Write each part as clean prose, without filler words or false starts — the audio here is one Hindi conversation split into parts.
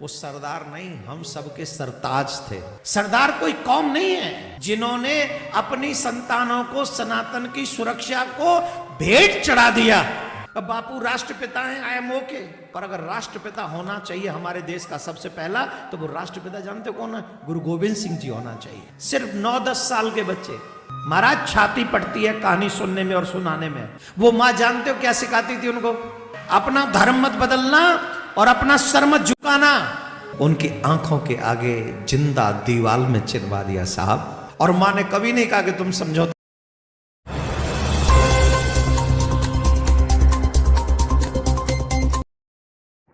वो सरदार नहीं, हम सबके सरताज थे। सरदार कोई कौम नहीं है जिन्होंने अपनी संतानों को सनातन की सुरक्षा को भेंट चढ़ा दिया। अब बापू राष्ट्रपिता हैं, आई एम ओके, पर अगर राष्ट्रपिता होना चाहिए हमारे देश का सबसे पहला, तो वो राष्ट्रपिता जानते कौन है? गुरु गोविंद सिंह जी होना चाहिए। सिर्फ 9-10 साल के बच्चे, महाराज छाती पड़ती है कहानी सुनने में और सुनाने में। वो माँ जानते हो क्या सिखाती थी उनको? अपना धर्म मत बदलना और अपना सर मत झुकाना। उनकी आंखों के आगे जिंदा दीवाल में चिनवा दिया साहब। और माँ ने कभी नहीं कहा कि तुम समझो।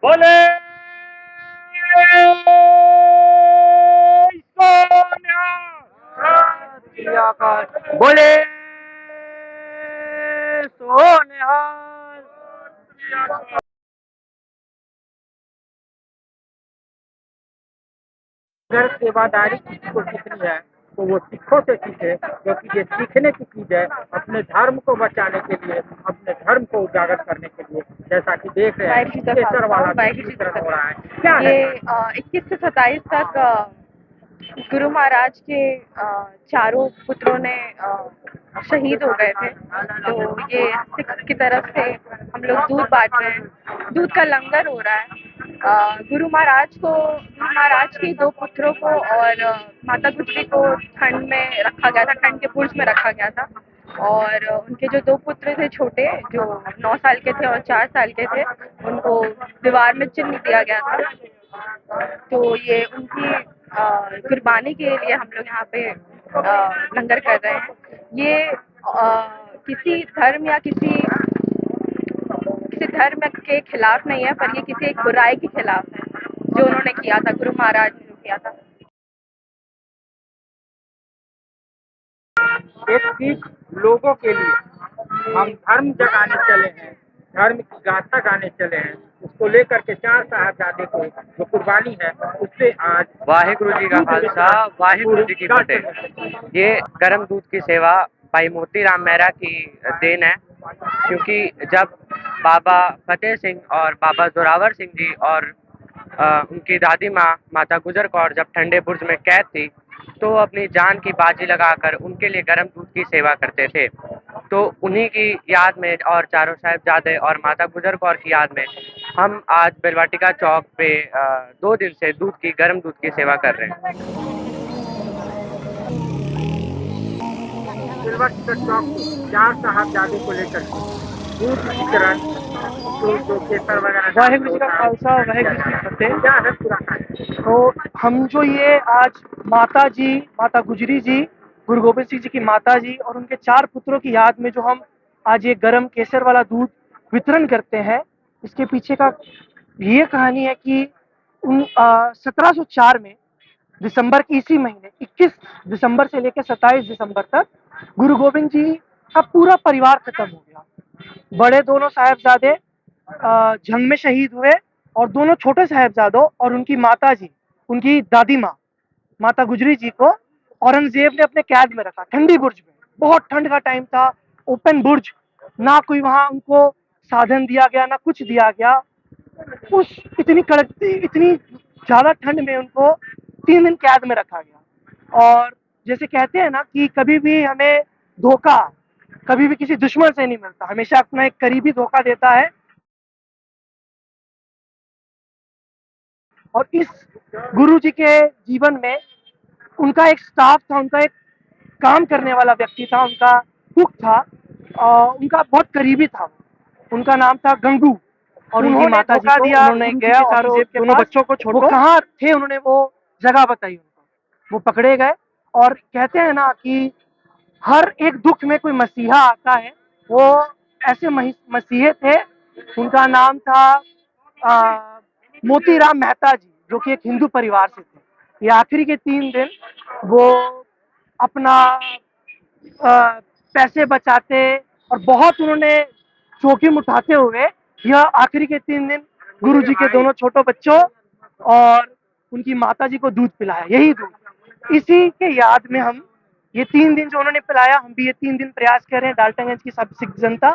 बोले बोले सोनिहाल। अगर सेवादारी किसी को सीखनी है तो वो सिखों से सीखे, क्योंकि ये सीखने की चीज है अपने धर्म को बचाने के लिए, अपने धर्म को उजागर करने के लिए। जैसा कि देख रहे हैं केसर वाला वितरण हो रहा है। क्या ये 21 से 27 तक गुरु महाराज के चारों पुत्रों ने शहीद हो गए थे। तो ये सिख की तरफ से हम लोग दूध बांट रहे हैं, दूध का लंगर हो रहा है। गुरु महाराज के 2 पुत्रों को और माता गुजरी को ठंड में रखा गया था, ठंड के बुर्ज में रखा गया था। और उनके जो 2 पुत्र थे छोटे, जो 9 साल के थे और 4 साल के थे, उनको दीवार में चिन्ह दिया गया था। तो ये उनकी कुर्बानी के लिए हम लोग यहाँ पे लंगर कर रहे हैं। ये किसी धर्म या किसी धर्म के खिलाफ नहीं है, पर ये किसी एक बुराई के खिलाफ है जो उन्होंने किया था, गुरु महाराज ने जो किया था। एक सीख लोगों के लिए हम धर्म जगाने चले हैं, धर्म की गाथा गाने चले हैं। उसको लेकर के 4 साहबजादे को जो कुर्बानी है उससे आज वाहिगुरु जी का खालसा वाहिगुरु जी की फतेह। ये गर्म दूध की सेवा भाई मोती राम मेहरा की देन है, क्योंकि जब बाबा फतेह सिंह और बाबा जोरावर सिंह जी और उनकी दादी माँ माता गुजर कौर जब ठंडे बुर्ज में कैद थी, तो अपनी जान की बाजी लगाकर उनके लिए गर्म दूध की सेवा करते थे। तो उन्हीं की याद में और चारों साहिबजादे और माता गुजर कौर की याद में हम आज बेलवाटिका चौक पे 2 दिन से गर्म दूध की सेवा कर रहे हैं। बेलवाटिका चौक पे 4 साहबजादे को लेकर दूध वितरण, जो केसर वगैरह। वाहिगुरु जी का खालसा वाहिगुरु जी की फतेह। क्या है पूरा? तो हम जो ये आज माता गुजरी जी, गुरु गोविंद सिंह जी की माता जी और उनके 4 पुत्रों की याद में जो हम आज ये गरम केसर वाला दूध वितरण करते हैं, इसके पीछे का ये कहानी है कि 1704 में दिसंबर की इसी महीने 21 दिसंबर से लेकर 27 दिसंबर तक गुरु गोविंद जी का पूरा परिवार खत्म हो गया। बड़े दोनों साहिबजादे जंग में शहीद हुए और दोनों छोटे साहिबजादों और उनकी माता जी, उनकी दादी माँ माता गुजरी जी को औरंगजेब ने अपने कैद में रखा, ठंडी बुर्ज में। बहुत ठंड का टाइम था, ओपन बुर्ज, ना कोई वहां उनको साधन दिया गया, ना कुछ दिया गया। उस इतनी कड़कती, इतनी ज्यादा ठंड में उनको 3 दिन कैद में रखा गया। और जैसे कहते हैं ना कि कभी भी हमें धोखा कभी भी किसी दुश्मन से नहीं मिलता, हमेशा अपना एक करीबी धोखा देता है। और इस गुरु जी के जीवन में उनका एक स्टाफ था, उनका एक काम करने वाला व्यक्ति था, उनका कुक था, उनका बहुत करीबी था। उनका नाम था गंगू। और उनकी माता जी को उन्होंने गया और दोनों बच्चों को छोड़ो, वो कहाँ थे उन्होंने वो जगह बताई उनको। वो पकड़े गए और कहते हैं ना कि हर एक दुख में कोई मसीहा आता है, वो ऐसे मसीहे थे। उनका नाम था मोतीराम मेहता जी, जो कि एक हिंदू परिवार से थे। ये आखिरी के 3 दिन वो अपना पैसे बचाते और बहुत उन्होंने जोखिम उठाते हुए यह आखिरी के 3 दिन गुरु जी के दोनों छोटों बच्चों और उनकी माता जी को दूध पिलाया। यही दूध, इसी के याद में हम ये 3 दिन जो उन्होंने पिलाया, हम भी ये 3 दिन प्रयास कर रहे हैं डाल्टनगंज की सब सिख जनता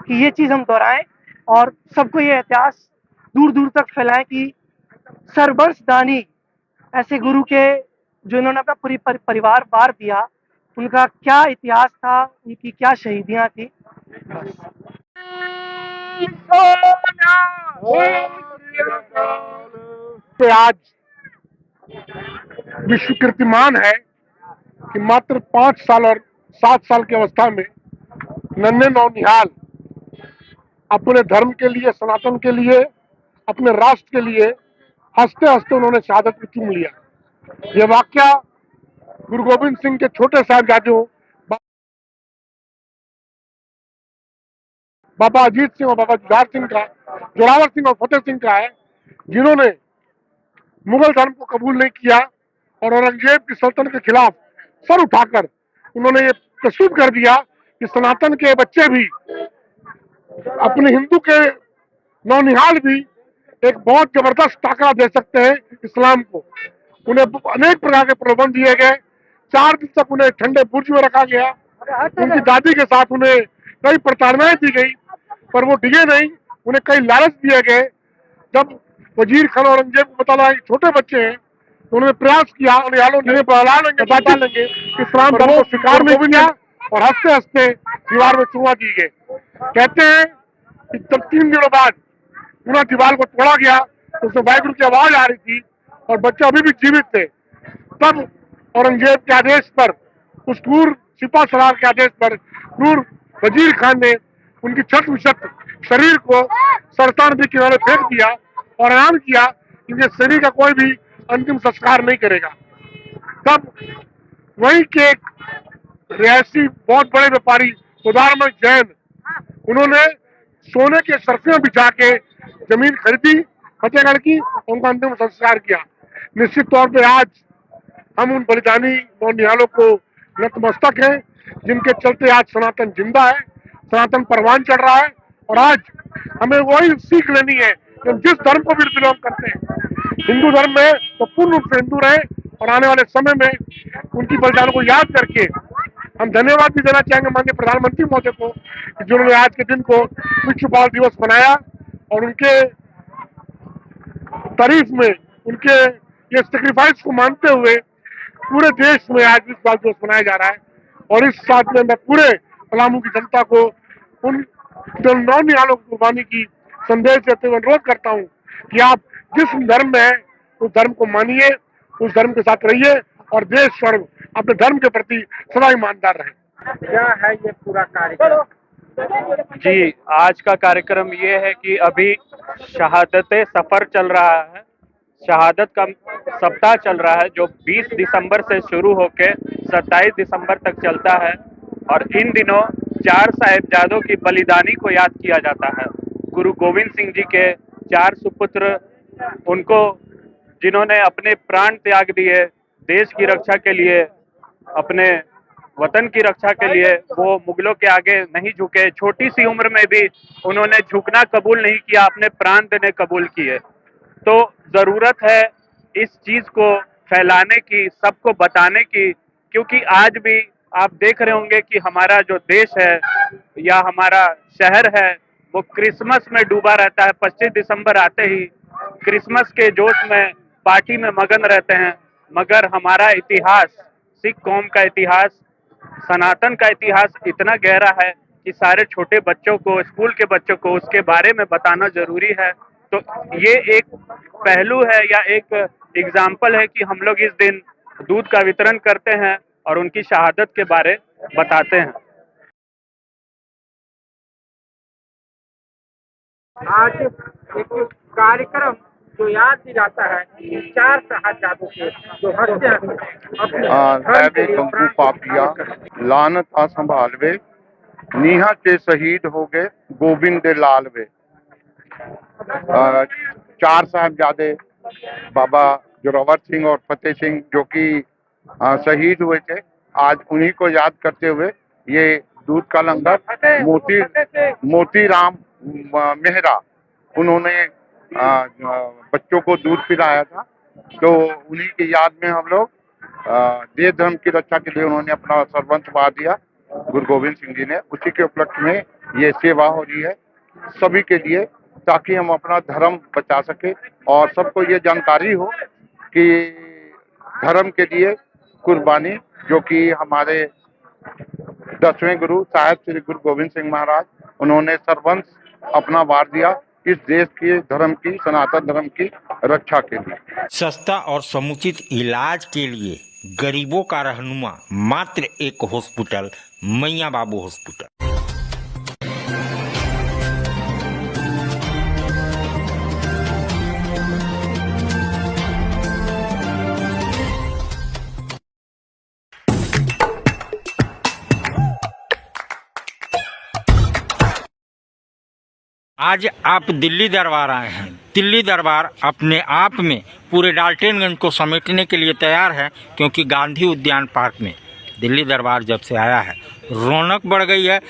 कि ये चीज़ हम दोहराएं और सबको ये इतिहास दूर दूर तक फैलाएं कि सर्वस्व दानी ऐसे गुरु के जो इन्होंने अपना पूरी परिवार वार दिया, उनका क्या इतिहास था, उनकी क्या शहीदियां थी। पे आज विश्व कीर्तिमान है कि मात्र 5 साल और 7 साल की अवस्था में नन्हे नौनिहाल अपने धर्म के लिए, सनातन के लिए, अपने राष्ट्र के लिए हंसते हंसते उन्होंने शहादत को चूम लिया। ये वाकया गुरु गोविंद सिंह के छोटे साहिबजादों बाबा अजीत सिंह और बाबा जुझार सिंह का, जोरावर सिंह और फतेह सिंह का है, जिन्होंने मुगल धर्म को कबूल नहीं किया और औरंगजेब की सल्तनत के खिलाफ सर उठाकर उन्होंने ये प्रस्तुत कर दिया कि सनातन के बच्चे भी, अपने हिंदू के नौनिहाल भी एक बहुत जबरदस्त टाकरा दे सकते हैं इस्लाम को। उन्हें अनेक प्रकार के प्रलोभन दिए गए। 4 दिन तक उन्हें ठंडे बुर्ज में रखा गया। उनकी दादी के साथ उन्हें कई प्रताड़नाएं दी गई, पर वो डिगे नहीं। उन्हें कई लालच दिए गए। जब वजीर खान औरंगजेब को पता लगा कि छोटे बच्चे हैं, तो उन्होंने प्रयास किया जिन्हें बहला लेंगे, बचा लेंगे, इस्लाम धर्म को स्वीकार नहीं किया और हंसते हंसते दीवार में चूमा दी गए। कहते हैं कि जब 3 दिनों बाद पूरा दीवार को तोड़ा गया तो उसमें वाहिगुरु की आवाज आ रही थी और बच्चे अभी भी जीवित थे। तब औरंगजेब के आदेश पर, उस क्रूर सिपा सलार के आदेश पर, क्रूर वजीर खान ने उनकी छत विछत शरीर को सरतान नदी किनारे फेंक दिया और ऐलान किया कि इनके शरीर का कोई भी अंतिम संस्कार नहीं करेगा। तब वहीं के एक रियासी बहुत बड़े व्यापारी उदारमल जैन, उन्होंने सोने के सरफियां बिछा के जमीन खरीदी फतेहगढ़ की, उनका अंतिम संस्कार किया। निश्चित तौर पे आज हम उन बलिदानी नौनिहालों को नतमस्तक हैं, जिनके चलते आज सनातन जिंदा है, सनातन परवान चढ़ रहा है। और आज हमें वही सीख लेनी है कि हम जिस धर्म को भी बिलोंग करते हैं, हिंदू धर्म में तो पूर्ण रूप से हिंदू रहे और आने वाले समय में उनकी बलिदानों को याद करके हम धन्यवाद भी देना चाहेंगे माननीय प्रधानमंत्री महोदय को, जिन्होंने आज के दिन को विश्व बाल दिवस बनाया और उनके तारीफ में, उनके ये सेक्रीफाइस को मानते हुए पूरे देश में आज विश्व बाल दिवस मनाया जा रहा है। और इस साथ में मैं पूरे पलामू की जनता को उन नौनिहालों की कुर्बानी की संदेश देते हुए अनुरोध करता हूँ कि आप जिस धर्म में है उस धर्म को मानिए, उस धर्म के साथ रहिए और देश और अपने धर्म के प्रति सदा ईमानदार रहें। क्या है ये पूरा कार्यक्रम? जी, आज का कार्यक्रम ये है कि अभी शहादत सफर चल रहा है, शहादत का सप्ताह चल रहा है, जो 20 दिसंबर से शुरू होकर 27 दिसंबर तक चलता है। और इन दिनों 4 साहिबजादों की बलिदानी को याद किया जाता है। गुरु गोविंद सिंह जी के 4 सुपुत्र, उनको जिन्होंने अपने प्राण त्याग दिए देश की रक्षा के लिए, अपने वतन की रक्षा के लिए, वो मुगलों के आगे नहीं झुके। छोटी सी उम्र में भी उन्होंने झुकना कबूल नहीं किया, अपने प्राण देने कबूल किए। तो जरूरत है इस चीज को फैलाने की, सबको बताने की, क्योंकि आज भी आप देख रहे होंगे कि हमारा जो देश है या हमारा शहर है वो क्रिसमस में डूबा रहता है। 25 दिसंबर आते ही क्रिसमस के जोश में पार्टी में मगन रहते हैं, मगर हमारा इतिहास, सिख कौम का इतिहास, सनातन का इतिहास इतना गहरा है कि सारे छोटे बच्चों को, स्कूल के बच्चों को उसके बारे में बताना जरूरी है। तो ये एक पहलू है या एक एग्जाम्पल है कि हम लोग इस दिन दूध का वितरण करते हैं और उनकी शहादत के बारे बताते हैं। आज एक कार्यक्रम जो याद दिलाता है 4 साहिबजादों के जो हंसते हंसते अपने धर्म के लिए प्राण पापिया लानत आ संभालवे, नीहा के शहीद हो गए गोविंद लाल वे। 4 साहिबजादे बाबा जोरावर सिंह और फतेह सिंह जो कि शहीद हुए थे, आज उन्हीं को याद करते हुए ये दूध का लंगर मोतीराम मेहरा, उन्होंने बच्चों को दूध पिलाया था। तो उन्हीं की याद में हम लोग देश धर्म की रक्षा के लिए उन्होंने अपना सर्वंत वार दिया गुरु गोविंद सिंह जी ने, उसी के उपलक्ष्य में ये सेवा हो रही है। सभी के लिए ताकि हम अपना धर्म बचा सके और सबको ये जानकारी हो कि धर्म के लिए कुर्बानी, जो कि हमारे 10वें गुरु साहिब श्री गुरु गोविंद सिंह महाराज, उन्होंने सर्वंश अपना वार दिया इस देश के धर्म की, सनातन धर्म की रक्षा के लिए। सस्ता और समुचित इलाज के लिए गरीबों का रहनुमा मात्र एक हॉस्पिटल, मैया बाबू हॉस्पिटल। आज आप दिल्ली दरबार आए हैं। दिल्ली दरबार अपने आप में पूरे डाल्टनगंज को समेटने के लिए तैयार है, क्योंकि गांधी उद्यान पार्क में दिल्ली दरबार जब से आया है रौनक बढ़ गई है।